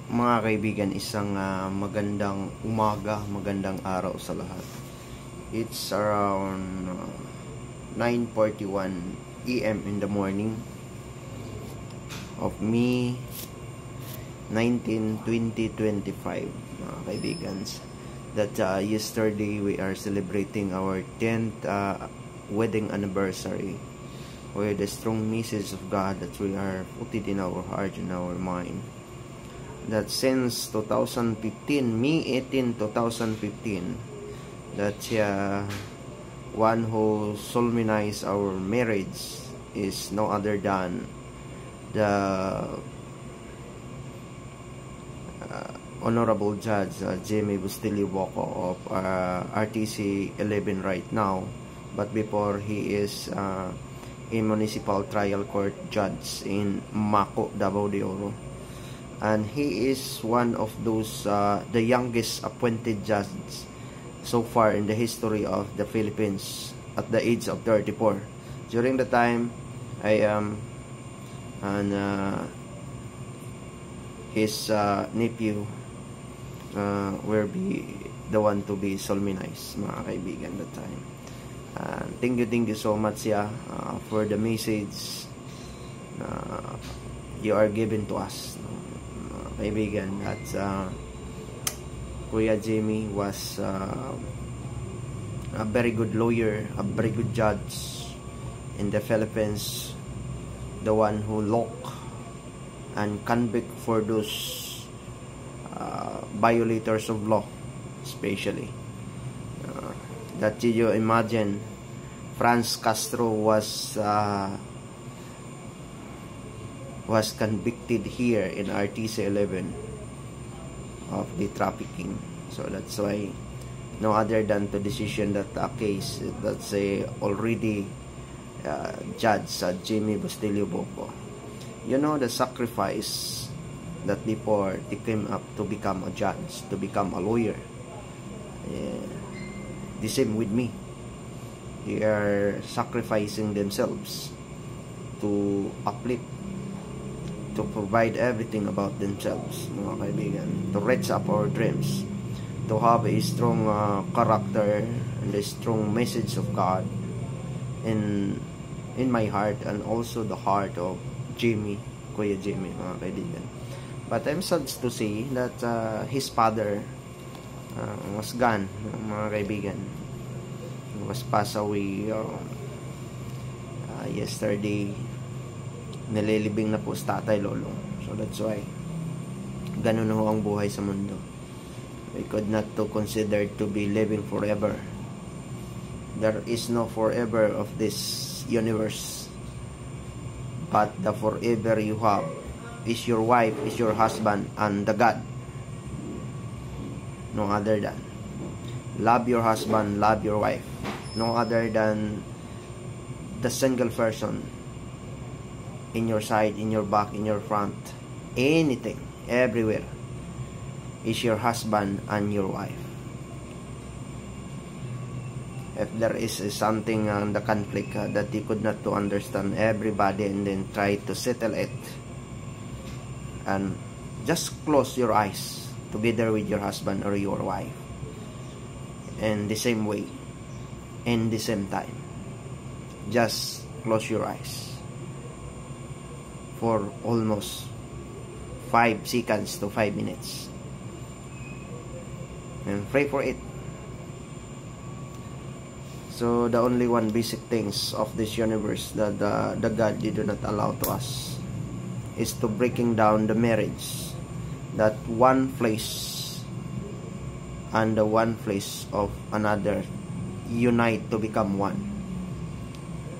Mga kaibigan, isang magandang umaga, magandang araw sa lahat. It's around 9:41 AM in the morning of May 19, 2025, mga kaibigans. That yesterday we are celebrating our 10th wedding anniversary with the strong message of God that we are put in our heart and our mind. That since 2015, May 18, 2015, that one who solemnized our marriage is no other than the Honorable Judge Jamie Bustilio Boco of RTC 11 right now, but before he is a municipal trial court judge in Mako, Davao de Oro. And he is one of those the youngest appointed judges so far in the history of the Philippines at the age of 34. During the time I am and his nephew will be the one to be solemnized, mga kaibigan, that time. Thank you so much for the message you are given to us, kaibigan. At Kuya Jamie was a very good lawyer, a very good judge in the Philippines, the one who lock and convict for those violators of law, especially that you imagine Franz Castro was convicted here in RTC 11 of the trafficking. So that's why no other than to decision that case that's already Judge Jamie Bustilio Boco. You know the sacrifice that before they came up to become a judge, to become a lawyer. The same with me. They are sacrificing themselves to uplift, to provide everything about themselves, mga kaibigan, to reach up our dreams, to have a strong character and a strong message of God in my heart, and also the heart of Jamie, Kuya Jamie, mga kaibigan. But I'm sad to say that his father was gone, mga kaibigan. He was passed away yesterday. Nililibing na po sa tatay lolo. So that's why ganun ho ang buhay sa mundo. We could not to consider to be living forever. There is no forever of this universe, but the forever you have is your wife, is your husband, and the God. No other than. Love your husband, love your wife. No other than the single person in your side, in your back, in your front, anything, everywhere, is your husband and your wife. If there is something on the conflict that you could not to understand everybody and then try to settle it, and just close your eyes together with your husband or your wife in the same way, in the same time. Just close your eyes for almost 5 seconds to 5 minutes and pray for it. So the only one basic things of this universe that the God did not allow to us is to breaking down the marriage, that one flesh and the one flesh of another unite to become one.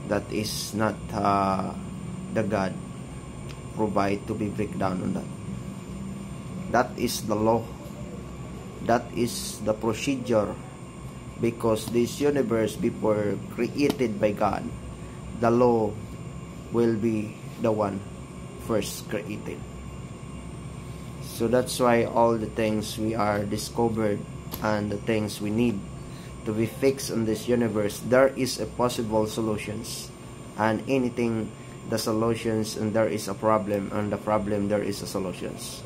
That is not the God provide to be break down on that. That is the law. That is the procedure, because this universe before created by God, the law will be the one first created. So that's why all the things we are discovered and the things we need to be fixed in this universe, there is a possible solutions, and anything the solutions, and there is a problem, and the problem there is a solutions.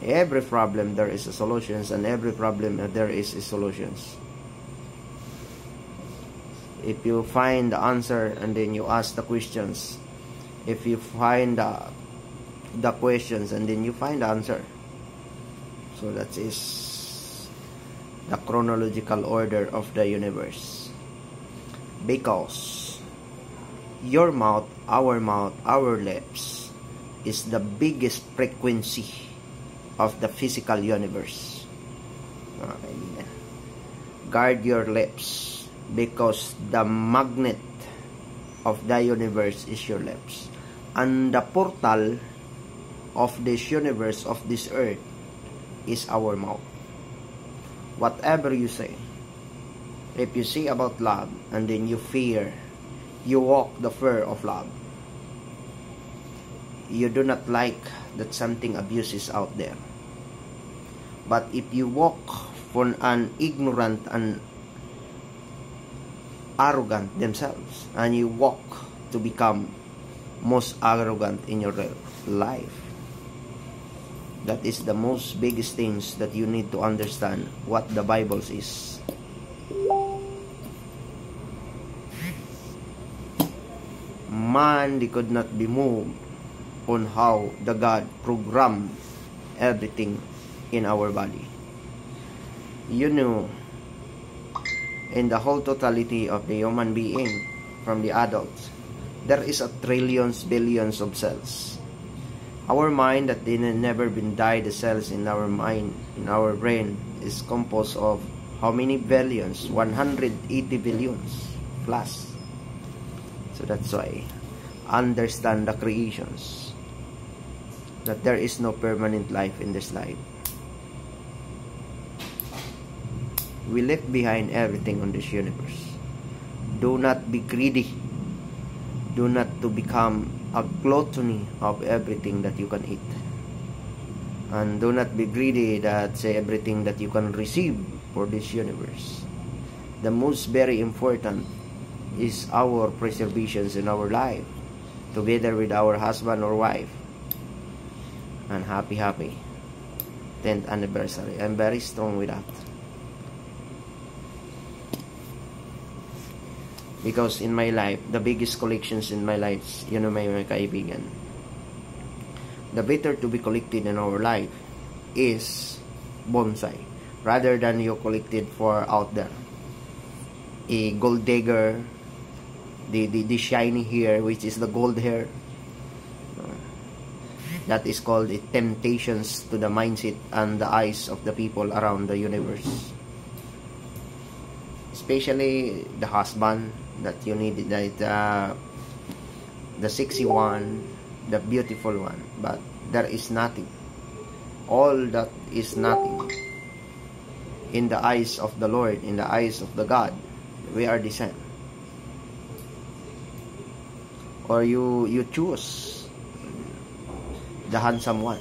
Every problem there is a solutions, and every problem there is a solutions. If you find the answer and then you ask the questions, if you find the questions and then you find the answer. So that is the chronological order of the universe. Because your mouth, our lips is the biggest frequency of the physical universe. Guard your lips, because the magnet of the universe is your lips, and the portal of this universe, of this earth, is our mouth. Whatever you say, if you say about love and then you fear, you walk the fear of love. You do not like that something abuse is out there. But if you walk for an ignorant and arrogant themselves, and you walk to become most arrogant in your life, that is the most biggest things that you need to understand what the Bible is. Man, they could not be moved on how the God programmed everything in our body. You know, in the whole totality of the human being, from the adults, there is a trillions, billions of cells. Our mind that didn't never been died, the cells in our mind, in our brain, is composed of how many billions? 180 billions plus. So that's why understand the creations, that there is no permanent life in this life. We left behind everything on this universe. Do not be greedy. Do not to become a gluttony of everything that you can eat. And do not be greedy that say everything that you can receive for this universe. The most very important is our preservations in our life, together with our husband or wife. And happy 10th anniversary. I'm very strong with that. Because in my life, the biggest collections in my life, you know, my kaibigan, the better to be collected in our life is bonsai, rather than you collected for out there. A gold digger, the shiny hair, which is the gold hair, that is called the temptations to the mindset and the eyes of the people around the universe. Especially the husband, that you need, that the sexy one, the beautiful one, but there is nothing. All that is nothing in the eyes of the Lord, in the eyes of the God. We are the same. Or you choose the handsome one,